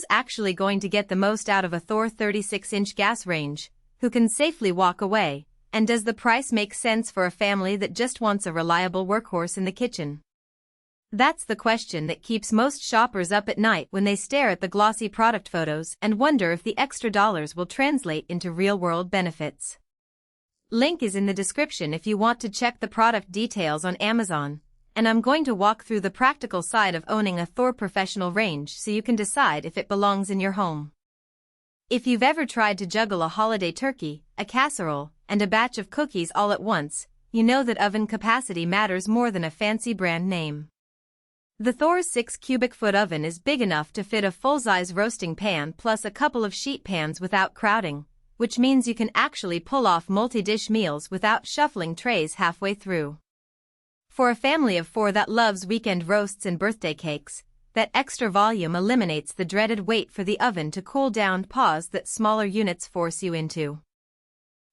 who's actually going to get the most out of a THOR 36-inch gas range, who can safely walk away, and does the price make sense for a family that just wants a reliable workhorse in the kitchen? That's the question that keeps most shoppers up at night when they stare at the glossy product photos and wonder if the extra dollars will translate into real-world benefits. Link is in the description if you want to check the product details on Amazon, and I'm going to walk through the practical side of owning a THOR professional range so you can decide if it belongs in your home. If you've ever tried to juggle a holiday turkey, a casserole, and a batch of cookies all at once, you know that oven capacity matters more than a fancy brand name. The THOR's 6 cubic foot oven is big enough to fit a full-size roasting pan plus a couple of sheet pans without crowding, which means you can actually pull off multi-dish meals without shuffling trays halfway through. For a family of 4 that loves weekend roasts and birthday cakes, that extra volume eliminates the dreaded wait for the oven to cool down pause that smaller units force you into.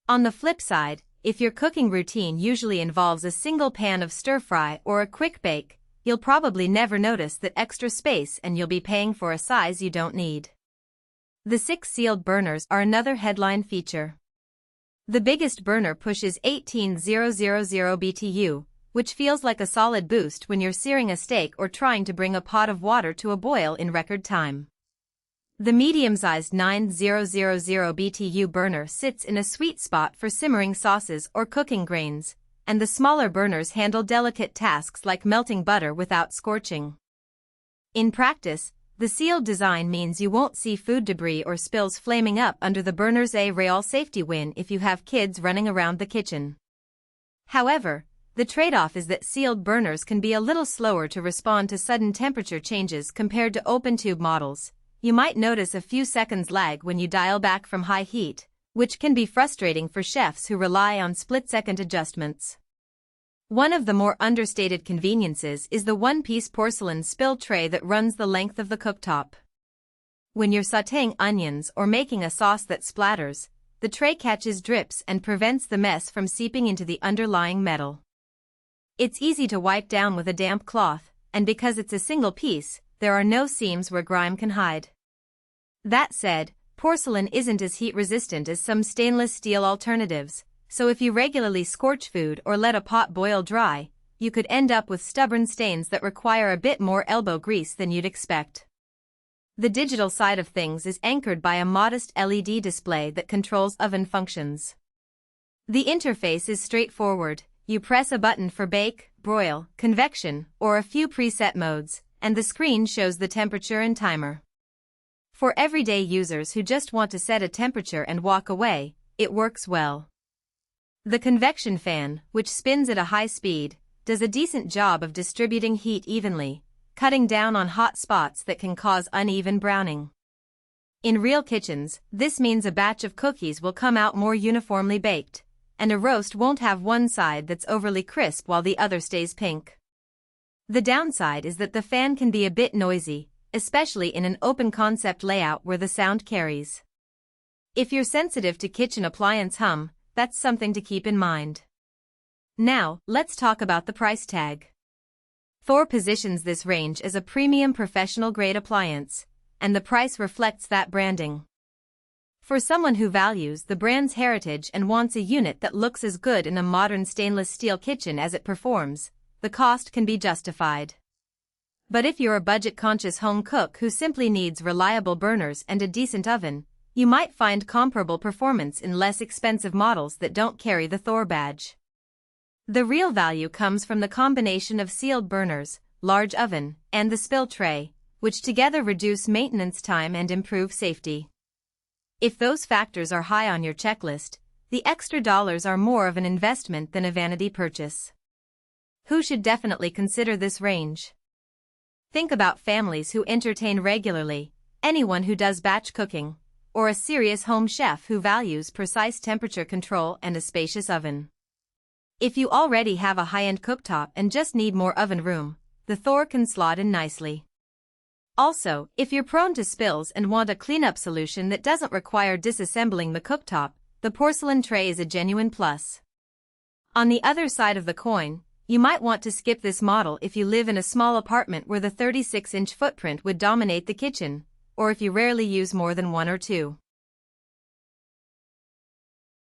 On the flip side, if your cooking routine usually involves a single pan of stir-fry or a quick bake, you'll probably never notice that extra space and you'll be paying for a size you don't need. The 6 sealed burners are another headline feature. The biggest burner pushes 18,000 BTU, which feels like a solid boost when you're searing a steak or trying to bring a pot of water to a boil in record time. The medium-sized 9,000 BTU burner sits in a sweet spot for simmering sauces or cooking grains, and the smaller burners handle delicate tasks like melting butter without scorching. In practice, the sealed design means you won't see food debris or spills flaming up under the burner's real safety win if you have kids running around the kitchen. However, the trade-off is that sealed burners can be a little slower to respond to sudden temperature changes compared to open-tube models. You might notice a few seconds lag when you dial back from high heat, which can be frustrating for chefs who rely on split-second adjustments. One of the more understated conveniences is the one-piece porcelain spill tray that runs the length of the cooktop. When you're sautéing onions or making a sauce that splatters, the tray catches drips and prevents the mess from seeping into the underlying metal. It's easy to wipe down with a damp cloth, and because it's a single piece, there are no seams where grime can hide. That said, porcelain isn't as heat-resistant as some stainless steel alternatives, so if you regularly scorch food or let a pot boil dry, you could end up with stubborn stains that require a bit more elbow grease than you'd expect. The digital side of things is anchored by a modest LED display that controls oven functions. The interface is straightforward. You press a button for bake, broil, convection, or a few preset modes, and the screen shows the temperature and timer. For everyday users who just want to set a temperature and walk away, it works well. The convection fan, which spins at a high speed, does a decent job of distributing heat evenly, cutting down on hot spots that can cause uneven browning. In real kitchens, this means a batch of cookies will come out more uniformly baked, and a roast won't have one side that's overly crisp while the other stays pink. The downside is that the fan can be a bit noisy, especially in an open concept layout where the sound carries. If you're sensitive to kitchen appliance hum, that's something to keep in mind. Now, let's talk about the price tag. THOR positions this range as a premium professional-grade appliance, and the price reflects that branding. For someone who values the brand's heritage and wants a unit that looks as good in a modern stainless steel kitchen as it performs, the cost can be justified. But if you're a budget-conscious home cook who simply needs reliable burners and a decent oven, you might find comparable performance in less expensive models that don't carry the THOR badge. The real value comes from the combination of sealed burners, large oven, and the spill tray, which together reduce maintenance time and improve safety. If those factors are high on your checklist, the extra dollars are more of an investment than a vanity purchase. Who should definitely consider this range? Think about families who entertain regularly, anyone who does batch cooking, or a serious home chef who values precise temperature control and a spacious oven. If you already have a high-end cooktop and just need more oven room, the THOR can slot in nicely. Also, if you're prone to spills and want a cleanup solution that doesn't require disassembling the cooktop, the porcelain tray is a genuine plus. On the other side of the coin, you might want to skip this model if you live in a small apartment where the 36-inch footprint would dominate the kitchen, or if you rarely use more than one or two.